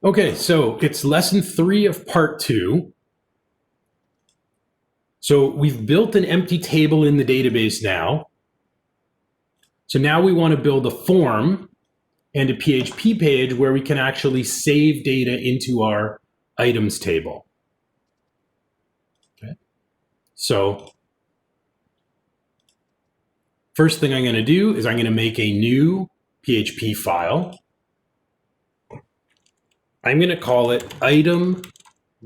Okay, so it's lesson 3 of part 2. So we've built an empty table in the database now. So now we want to build a form and a PHP page where we can actually save data into our items table. Okay. So first thing I'm going to do is I'm going to make a new PHP file. I'm going to call it item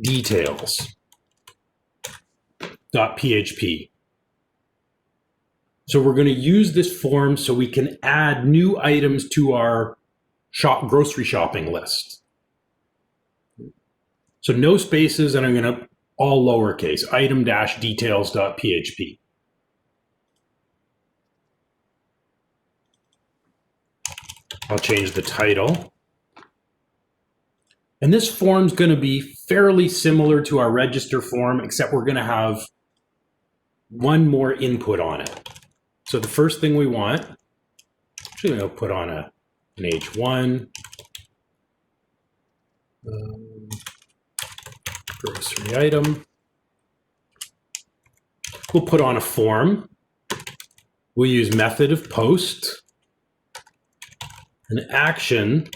details.php. So we're going to use this form so we can add new items to our grocery shopping list. So no spaces, and I'm going to all lowercase, item-details.php. I'll change the title. And this form's going to be fairly similar to our register form, except we're going to have one more input on it. So the first thing we want, actually I'll put on an H1, grocery item. We'll put on a form. We'll use method of post, an action,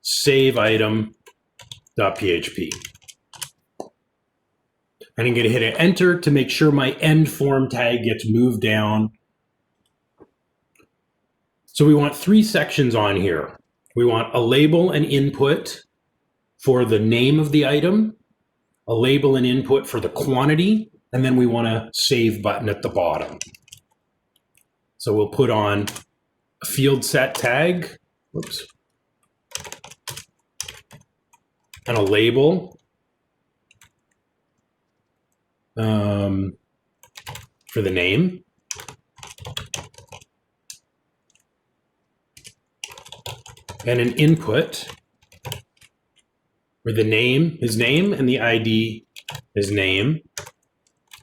save item.php. And I'm going to hit an enter to make sure my end form tag gets moved down. So we want 3 sections on here. We want a label and input for the name of the item, a label and input for the quantity, and then we want a save button at the bottom. So we'll put on a field set tag, whoops, and a label for the name. And an input where the name, his name, and the ID, his name.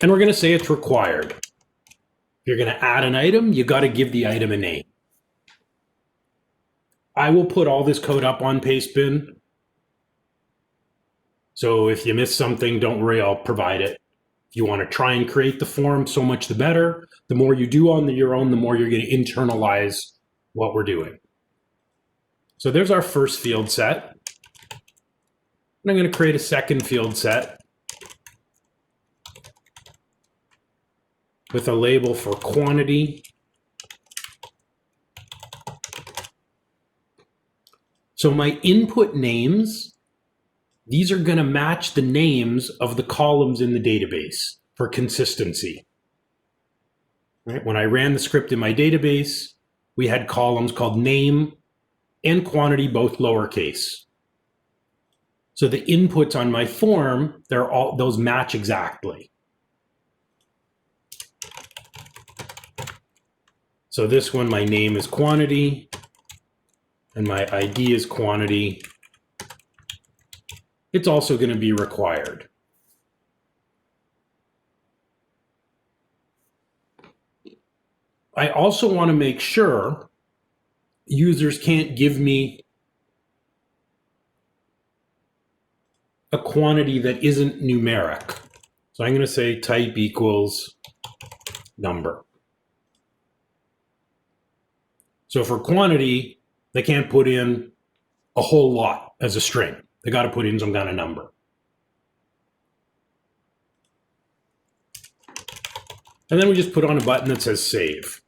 And we're going to say it's required. If you're going to add an item, you got to give the item a name. I will put all this code up on Pastebin. So if you miss something, don't worry, I'll provide it. If you want to try and create the form, so much the better. The more you do on your own, the more you're going to internalize what we're doing. So there's our first field set. And I'm going to create a second field set with a label for quantity. So my input names, these are going to match the names of the columns in the database for consistency. Right? When I ran the script in my database, we had columns called name and quantity, both lowercase. So the inputs on my form, those match exactly. So this one, my name is quantity, and my ID is quantity. It's also going to be required. I also want to make sure users can't give me a quantity that isn't numeric. So I'm going to say type equals number. So for quantity, they can't put in a whole lot as a string. They got to put in some kind of number. And then we just put on a button that says save.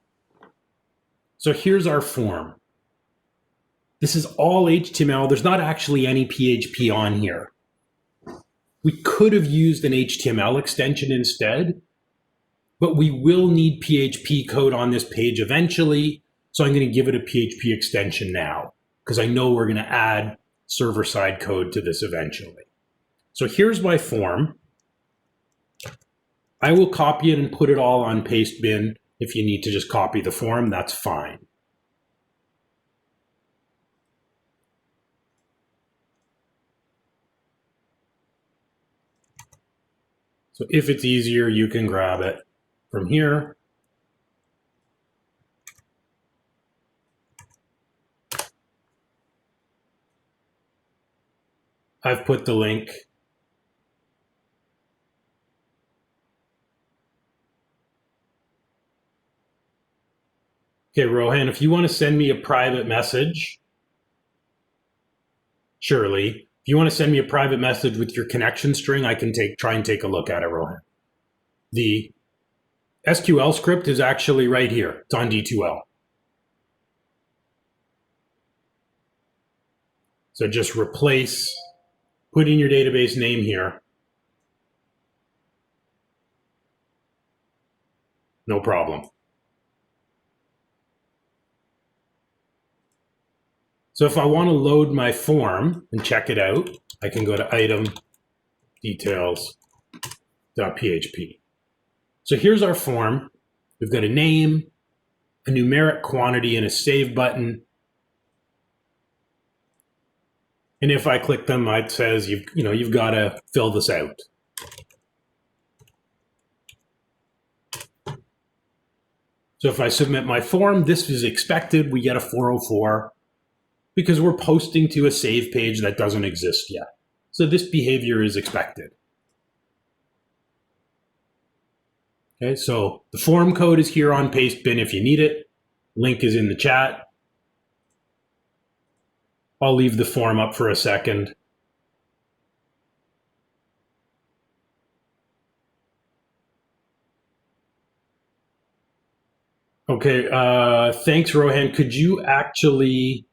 So here's our form. This is all HTML. There's not actually any PHP on here. We could have used an HTML extension instead, but we will need PHP code on this page eventually. So I'm going to give it a PHP extension now because I know we're going to add server-side code to this eventually. So here's my form. I will copy it and put it all on Pastebin. If you need to just copy the form, that's fine. So if it's easier, you can grab it from here. I've put the link. Okay, Rohan, if you want to send me a private message, surely. If you want to send me a private message with your connection string, I can try and take a look at it, Rohan. The SQL script is actually right here. It's on D2L. So just replace, put in your database name here. No problem. So if I want to load my form and check it out, I can go to item details.php. So here's our form. We've got a name, a numeric quantity, and a save button. And if I click them, it says you've got to fill this out. So if I submit my form, this is expected. We get a 404 because we're posting to a save page that doesn't exist yet. So this behavior is expected. Okay, so the form code is here on Pastebin if you need it. Link is in the chat. I'll leave the form up for a second. Okay, thanks, Rohan. Could you actually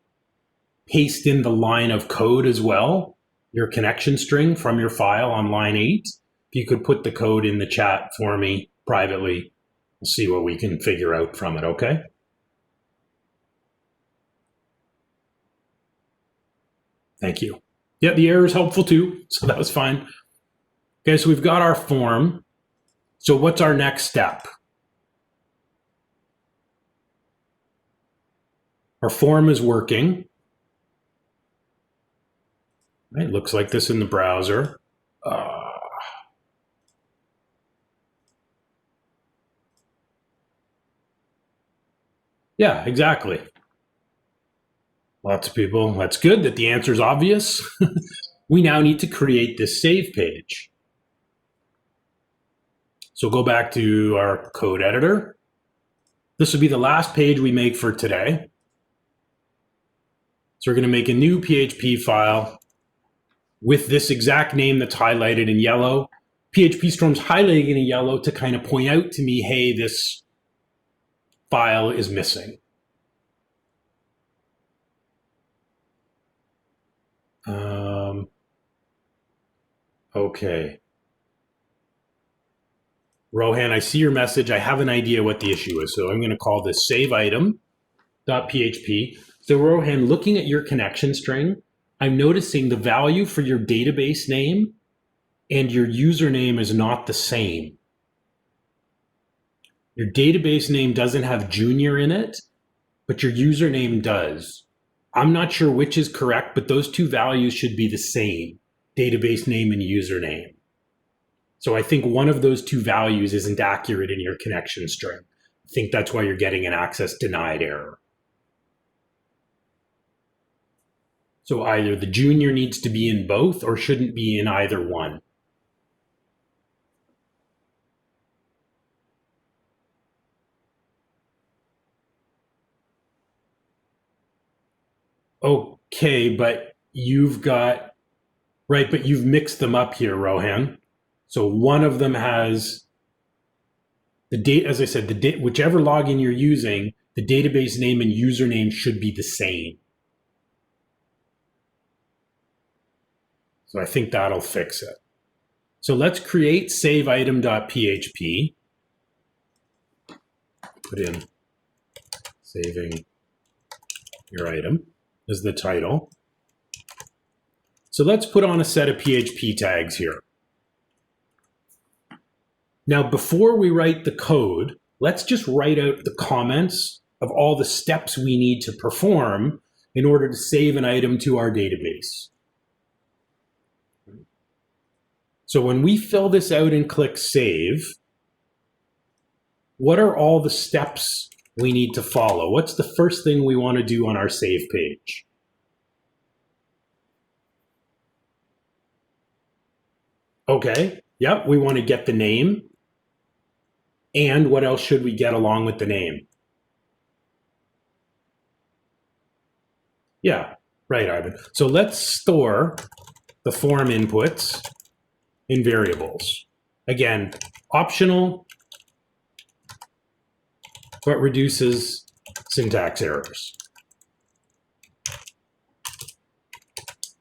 paste in the line of code as well, your connection string from your file on line 8? If you could put the code in the chat for me privately, we'll see what we can figure out from it, okay? Thank you. Yeah, the error is helpful too, so that was fine. Okay, so we've got our form. So what's our next step? Our form is working. It looks like this in the browser. Yeah, exactly. Lots of people. That's good that the answer is obvious. We now need to create this save page. So go back to our code editor. This will be the last page we make for today. So we're going to make a new PHP file with this exact name that's highlighted in yellow. PHP Storm's highlighting in yellow to kind of point out to me, hey, this file is missing. Okay. Rohan, I see your message. I have an idea what the issue is. So I'm going to call this save item.php. So Rohan, looking at your connection string, I'm noticing the value for your database name and your username is not the same. Your database name doesn't have junior in it, but your username does. I'm not sure which is correct, but those two values should be the same, database name and username. So I think one of those two values isn't accurate in your connection string. I think that's why you're getting an access denied error. So either the junior needs to be in both or shouldn't be in either one. Okay, but you've got, right, but you've mixed them up here, Rohan. So one of them has the date, as I said, whichever login you're using, the database name and username should be the same. So I think that'll fix it. So let's create save item.php. Put in saving your item as the title. So let's put on a set of PHP tags here. Now, before we write the code, let's just write out the comments of all the steps we need to perform in order to save an item to our database. So when we fill this out and click save, what are all the steps we need to follow? What's the first thing we want to do on our save page? Okay, yep, we want to get the name. And what else should we get along with the name? Yeah, right, Ivan. So let's store the form inputs in variables. Again, optional, but reduces syntax errors.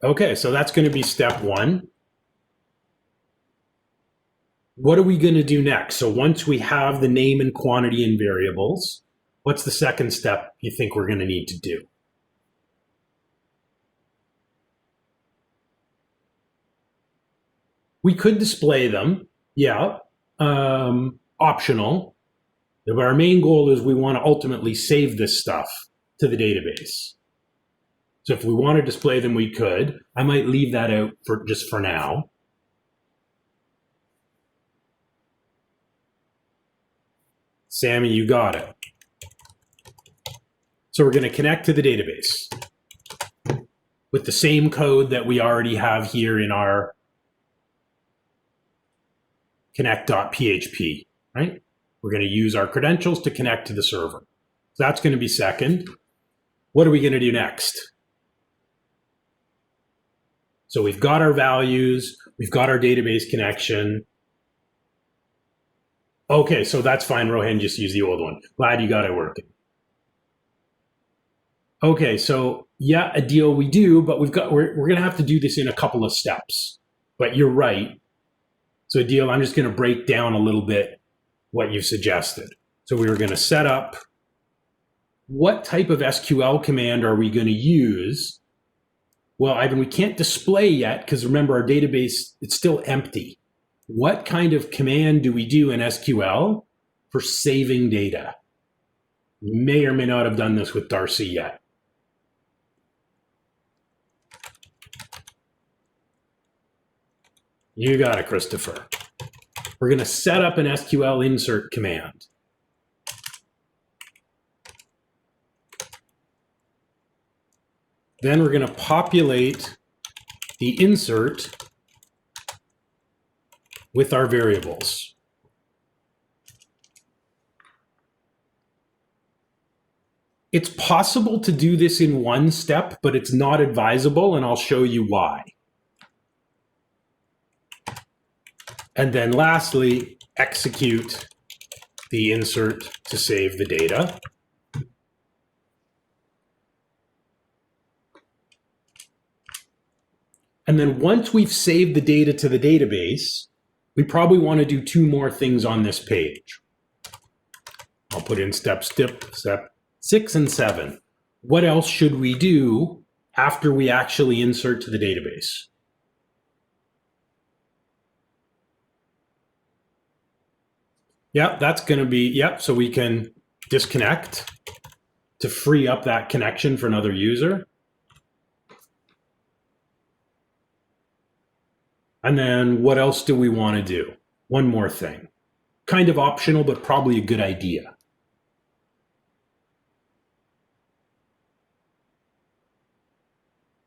Okay, so that's going to be step one. What are we going to do next? So once we have the name and quantity in variables, what's the second step you think we're going to need to do? We could display them, yeah, optional. But our main goal is we want to ultimately save this stuff to the database. So if we want to display them, we could. I might leave that out for just for now. Sammy, you got it. So we're going to connect to the database with the same code that we already have here in our connect.php, right? We're going to use our credentials to connect to the server. So that's going to be second. What are we going to do next? So we've got our values, we've got our database connection. Okay, so that's fine, Rohan, just use the old one. Glad you got it working. Okay, so yeah, a deal we do, but we're going to have to do this in a couple of steps. But you're right. So Adil, I'm just going to break down a little bit what you've suggested. So we were going to set up what type of SQL command are we going to use? Well, Ivan, we can't display yet because remember our database, it's still empty. What kind of command do we do in SQL for saving data? You may or may not have done this with Darcy yet. You got it, Christopher. We're going to set up an SQL insert command. Then we're going to populate the insert with our variables. It's possible to do this in one step, but it's not advisable, and I'll show you why. And then lastly, execute the insert to save the data. And then once we've saved the data to the database, we probably want to do two more things on this page. I'll put in step 6 and 7. What else should we do after we actually insert to the database? Yep, that's going to be, yep, so we can disconnect to free up that connection for another user. And then what else do we want to do? One more thing. Kind of optional, but probably a good idea.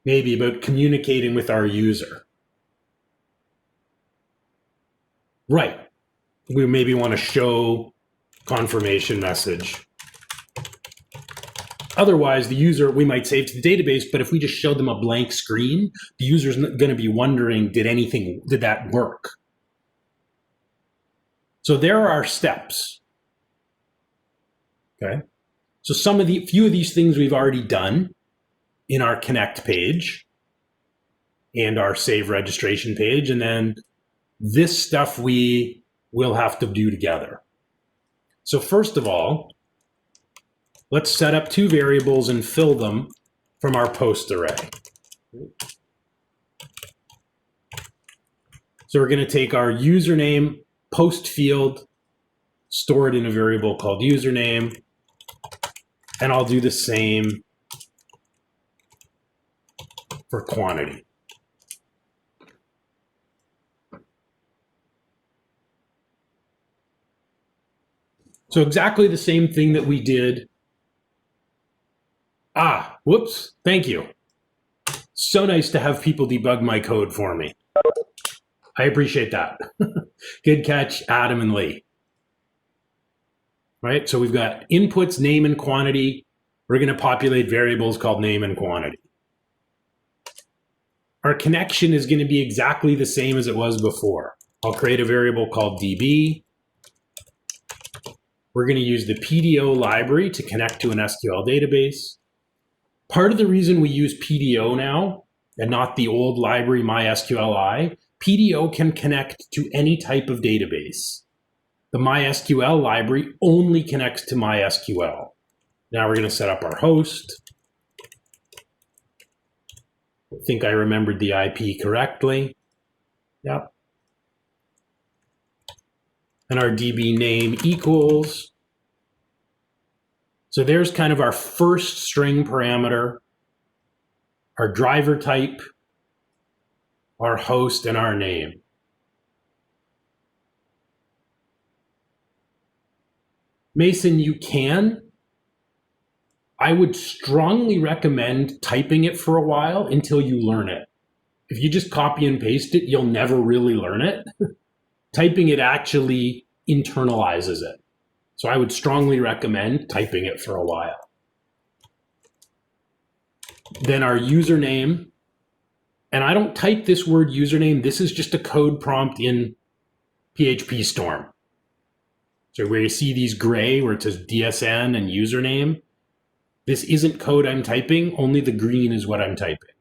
Maybe about communicating with our user. Right. We maybe want to show confirmation message. Otherwise, the user, we might save to the database, but if we just show them a blank screen, the user's going to be wondering, did that work? So there are our steps. Okay. So few of these things we've already done in our connect page and our save registration page. And then this stuff we will have to do together. So first of all, let's set up two variables and fill them from our post array. So we're going to take our username post field, store it in a variable called username, and I'll do the same for quantity. So exactly the same thing that we did. Whoops, thank you. So nice to have people debug my code for me. I appreciate that. Good catch, Adam and Lee. Right? So we've got inputs, name and quantity. We're going to populate variables called name and quantity. Our connection is going to be exactly the same as it was before. I'll create a variable called DB. We're going to use the PDO library to connect to an SQL database. Part of the reason we use PDO now and not the old library MySQLi, PDO can connect to any type of database. The MySQL library only connects to MySQL. Now we're going to set up our host. I think I remembered the IP correctly. Yep. And our DB name equals. So there's kind of our first string parameter, our driver type, our host, and our name. Mason, you can. I would strongly recommend typing it for a while until you learn it. If you just copy and paste it, you'll never really learn it. Typing it actually internalizes it. So I would strongly recommend typing it for a while. Then our username, and I don't type this word username. This is just a code prompt in PHP Storm. So where you see these gray where it says DSN and username, this isn't code I'm typing, only the green is what I'm typing.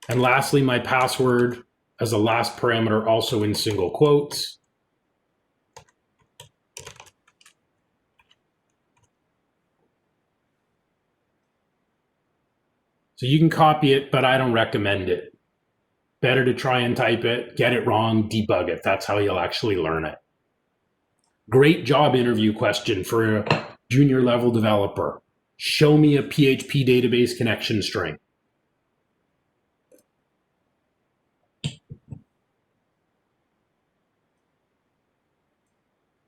And lastly, my password as a last parameter, also in single quotes. So you can copy it, but I don't recommend it. Better to try and type it, get it wrong, debug it. That's how you'll actually learn it. Great job interview question for a junior level developer. Show me a PHP database connection string.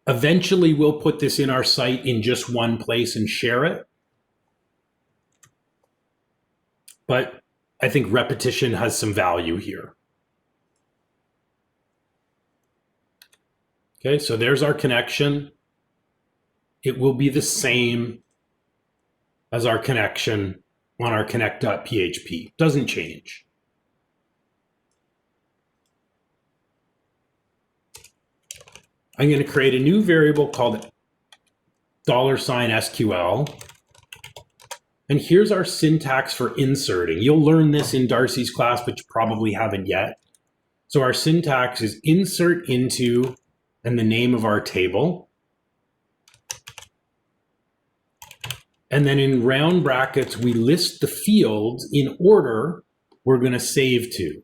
Eventually, we'll put this in our site in just one place and share it. But I think repetition has some value here. Okay, so there's our connection. It will be the same as our connection on our connect.php. Doesn't change. I'm going to create a new variable called $SQL. And here's our syntax for inserting. You'll learn this in Darcy's class, but you probably haven't yet. So our syntax is insert into and the name of our table. And then in round brackets, we list the fields in order we're going to save to.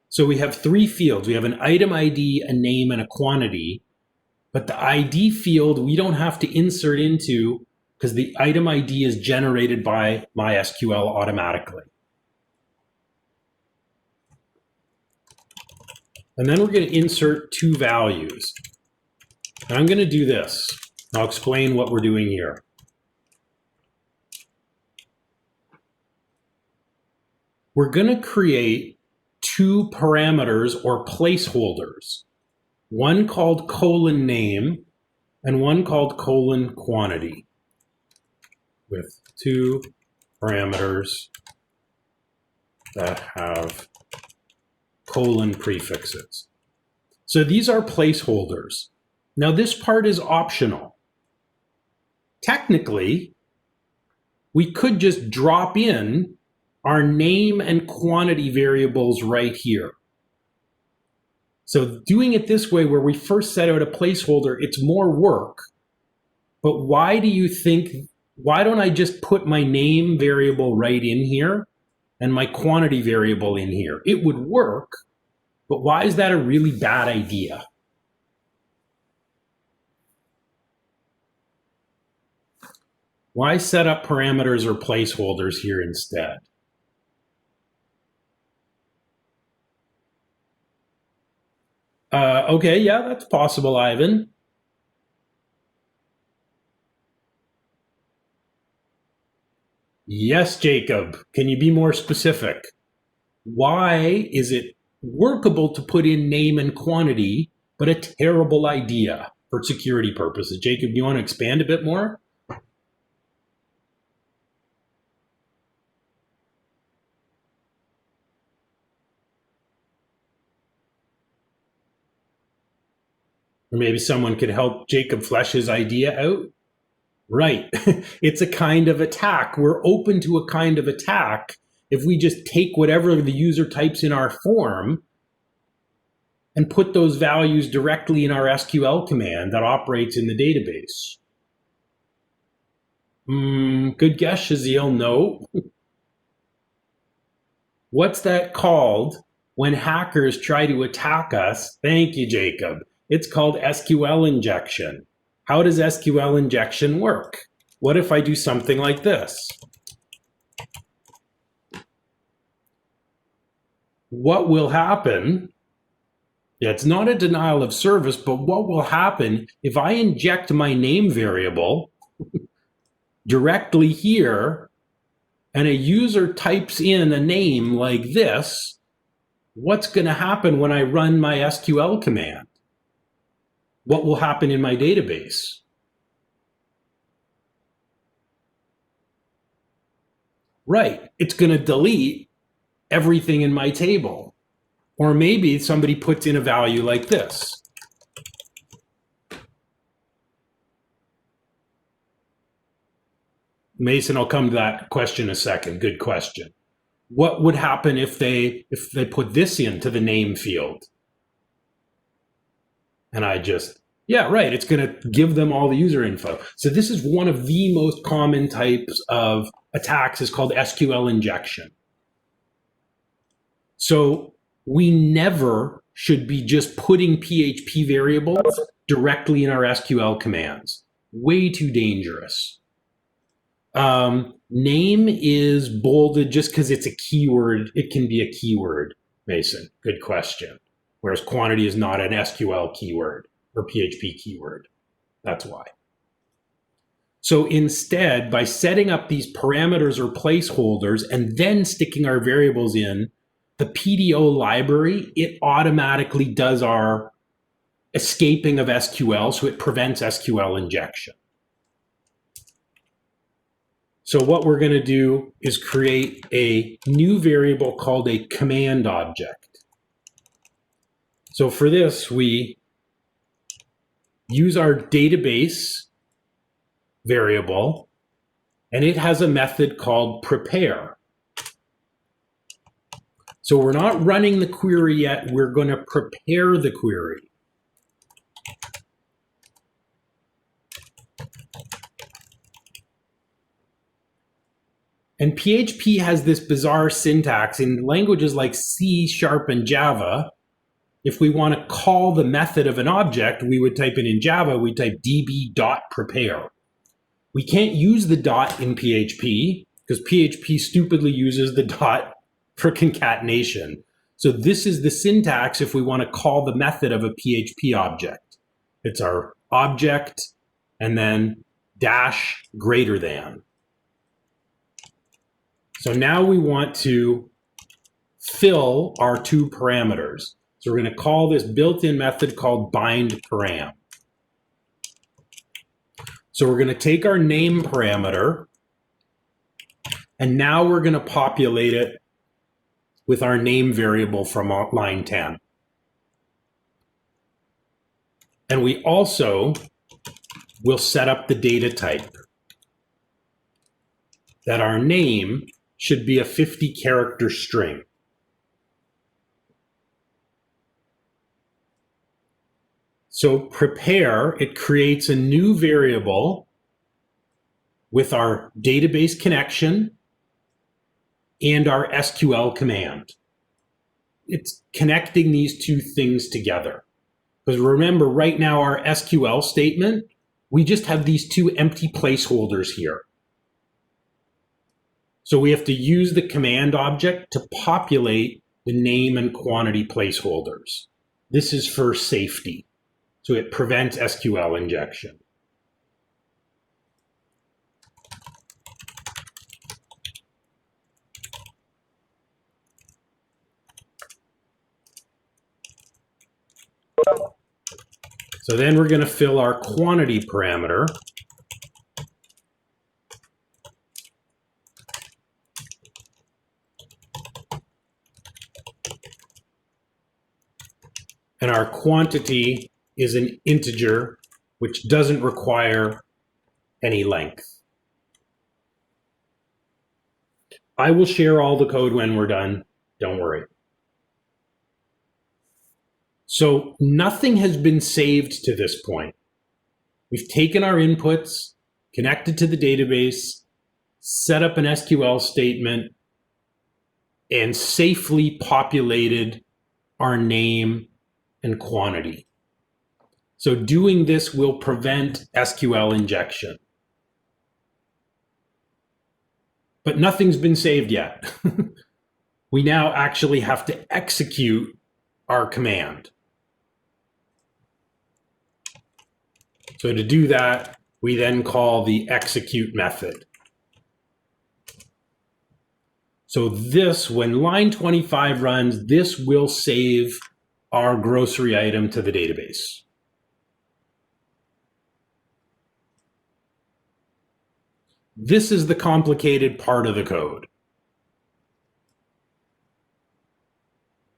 So we have three fields. We have an item ID, a name, and a quantity. But the ID field, we don't have to insert into because the item ID is generated by MySQL automatically. And then we're going to insert two values. And I'm going to do this. I'll explain what we're doing here. We're going to create two parameters or placeholders, one called :name and one called :quantity, with two parameters that have colon prefixes. So these are placeholders. Now this part is optional. Technically, we could just drop in our name and quantity variables right here. So doing it this way, where we first set out a placeholder, it's more work. But why don't I just put my name variable right in here and my quantity variable in here? It would work, but why is that a really bad idea? Why set up parameters or placeholders here instead? Okay, yeah, that's possible, Ivan. Yes, Jacob. Can you be more specific? Why is it workable to put in name and quantity, but a terrible idea for security purposes? Jacob, do you want to expand a bit more? Or maybe someone could help Jacob flesh his idea out? Right. It's a kind of attack. We're open to a kind of attack if we just take whatever the user types in our form and put those values directly in our SQL command that operates in the database. Good guess, Shaziel. No. What's that called when hackers try to attack us? Thank you, Jacob. It's called SQL injection. How does SQL injection work? What if I do something like this? What will happen? Yeah, it's not a denial of service, but what will happen if I inject my name variable directly here and a user types in a name like this? What's going to happen when I run my SQL command? What will happen in my database? Right, it's going to delete everything in my table. Or maybe somebody puts in a value like this. Mason, I'll come to that question in a second. Good question. What would happen if they put this into the name field? And I just, yeah, right, it's going to give them all the user info. So this is one of the most common types of attacks, is called SQL injection. So we never should be just putting PHP variables directly in our SQL commands. Way too dangerous. Name is bolded just because it's a keyword. It can be a keyword, Mason. Good question. Whereas quantity is not an SQL keyword or PHP keyword. That's why. So instead, by setting up these parameters or placeholders and then sticking our variables in, the PDO library, it automatically does our escaping of SQL, so it prevents SQL injection. So what we're going to do is create a new variable called a command object. So for this, we use our database variable, and it has a method called prepare. So we're not running the query yet. We're going to prepare the query. And PHP has this bizarre syntax in languages like C# and Java. If we want to call the method of an object, we would type it in Java, we type db.prepare. We can't use the dot in PHP because PHP stupidly uses the dot for concatenation. So this is the syntax if we want to call the method of a PHP object. It's our object and then dash greater than. So now we want to fill our two parameters. So we're going to call this built-in method called bind param. So we're going to take our name parameter, and now we're going to populate it with our name variable from line 10. And we also will set up the data type that our name should be a 50-character string. So prepare, it creates a new variable with our database connection and our SQL command. It's connecting these two things together. Because remember, right now our SQL statement, we just have these two empty placeholders here. So we have to use the command object to populate the name and quantity placeholders. This is for safety. So it prevents SQL injection. So then we're going to fill our quantity parameter. And our quantity is an integer, which doesn't require any length. I will share all the code when we're done. Don't worry. So nothing has been saved to this point. We've taken our inputs, connected to the database, set up an SQL statement, and safely populated our name and quantity. So doing this will prevent SQL injection. But nothing's been saved yet. We now actually have to execute our command. So to do that, we then call the execute method. So this, when line 25 runs, this will save our grocery item to the database. This is the complicated part of the code.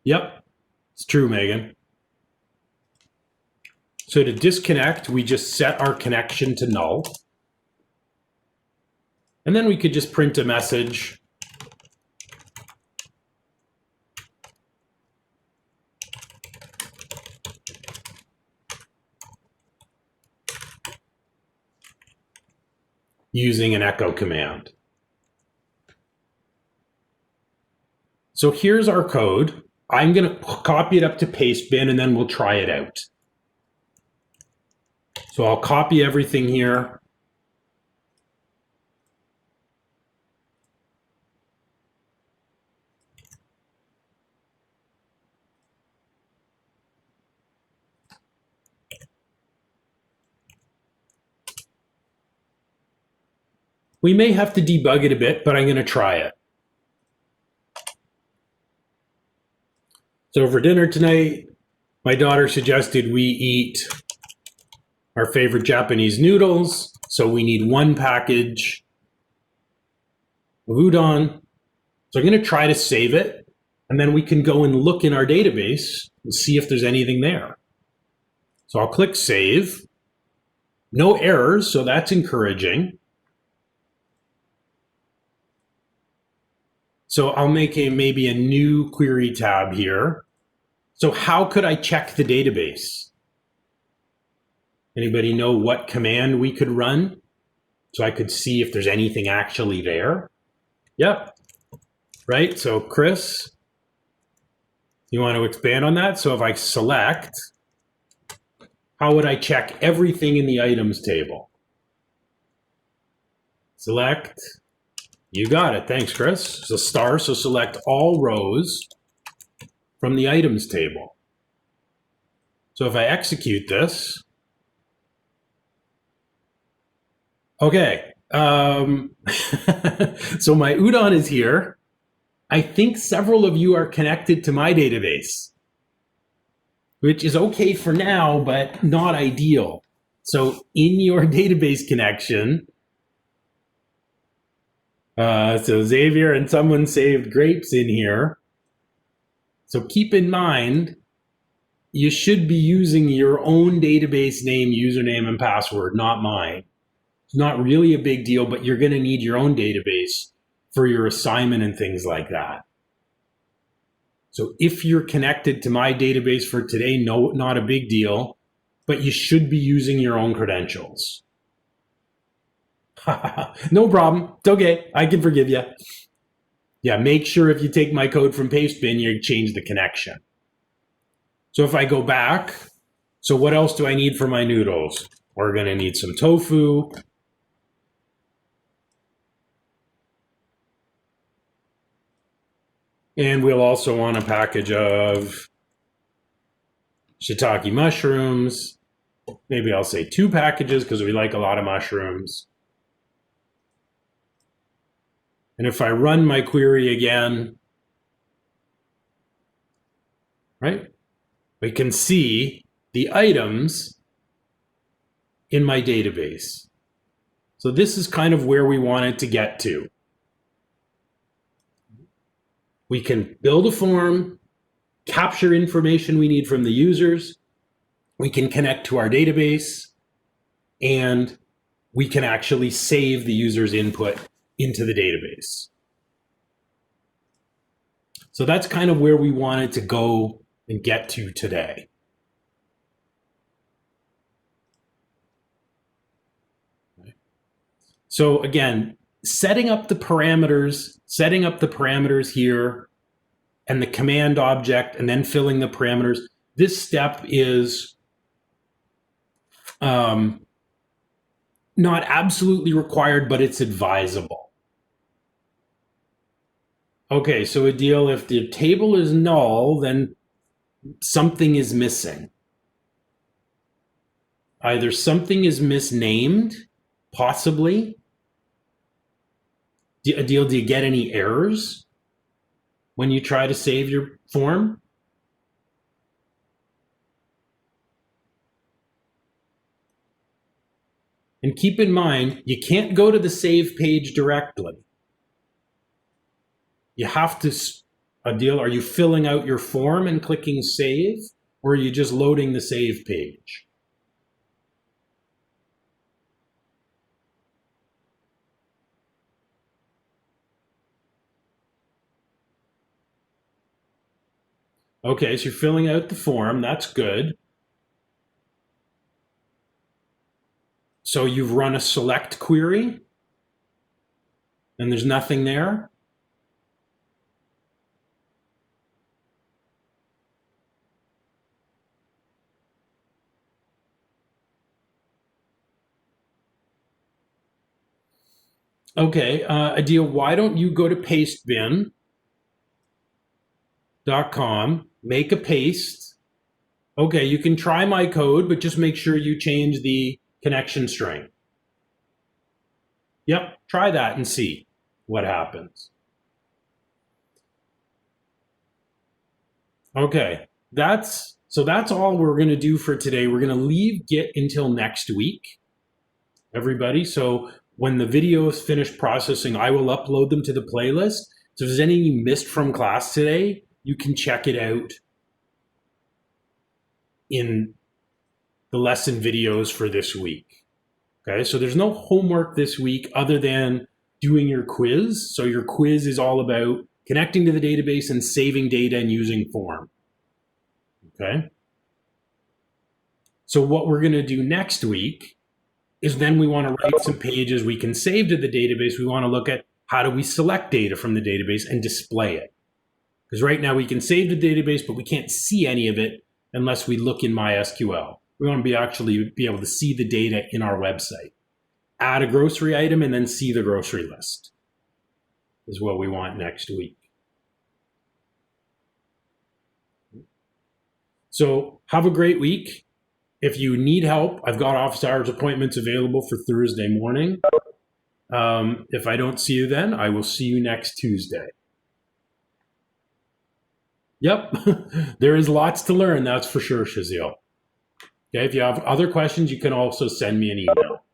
Yep, it's true, Megan. So to disconnect, we just set our connection to null. And then we could just print a message. Using an echo command. So here's our code. I'm going to copy it up to Pastebin and then we'll try it out. So I'll copy everything here. We may have to debug it a bit, but I'm going to try it. So for dinner tonight, my daughter suggested we eat our favorite Japanese noodles. So we need one package of udon. So I'm going to try to save it, and then we can go and look in our database and see if there's anything there. So I'll click save. No errors, so that's encouraging. So I'll make maybe a new query tab here. So how could I check the database? Anybody know what command we could run so I could see if there's anything actually there? Yep. Right. So Chris, you want to expand on that? So if I select, how would I check everything in the items table? Select. You got it. Thanks, Chris. So star, so select all rows from the items table. So if I execute this, okay. So my udon is here. I think several of you are connected to my database, which is okay for now, but not ideal. So in your database connection, so Xavier and someone saved grapes in here. So keep in mind, you should be using your own database name, username, and password, not mine. It's not really a big deal, but you're going to need your own database for your assignment and things like that. So if you're connected to my database for today, no, not a big deal, but you should be using your own credentials. No problem. It's okay. I can forgive you. Yeah, make sure if you take my code from Pastebin, you change the connection. So if I go back, so what else do I need for my noodles? We're going to need some tofu. And we'll also want a package of shiitake mushrooms. Maybe I'll say 2 packages because we like a lot of mushrooms. And if I run my query again, right, we can see the items in my database. So this is kind of where we want it to get to. We can build a form, capture information we need from the users, we can connect to our database, and we can actually save the user's input into the database. So that's kind of where we wanted to go and get to today. So again, setting up the parameters here and the command object and then filling the parameters. This step is not absolutely required, but it's advisable. Okay, so Adil, if the table is null, then something is missing. Either something is misnamed, possibly. Adil, do you get any errors when you try to save your form? And keep in mind, you can't go to the save page directly. You have to, Adil, are you filling out your form and clicking save, or are you just loading the save page? Okay, so you're filling out the form, that's good. So you've run a select query, and there's nothing there? Okay, Adil, why don't you go to pastebin.com, make a paste. Okay, you can try my code, but just make sure you change the connection string. Yep, try that and see what happens. Okay, that's all we're going to do for today. We're going to leave Git until next week, everybody. So when the video is finished processing, I will upload them to the playlist. So if there's anything you missed from class today, you can check it out in the lesson videos for this week. Okay, so there's no homework this week other than doing your quiz. So your quiz is all about connecting to the database and saving data and using form. Okay. So what we're going to do next week is then we want to write some pages we can save to the database. We want to look at how do we select data from the database and display it. Because right now we can save the database, but we can't see any of it unless we look in MySQL. We want to actually be able to see the data in our website. Add a grocery item and then see the grocery list is what we want next week. So have a great week. If you need help, I've got office hours appointments available for Thursday morning. If I don't see you then, I will see you next Tuesday. Yep, there is lots to learn, that's for sure, Shazil. Okay, if you have other questions, you can also send me an email.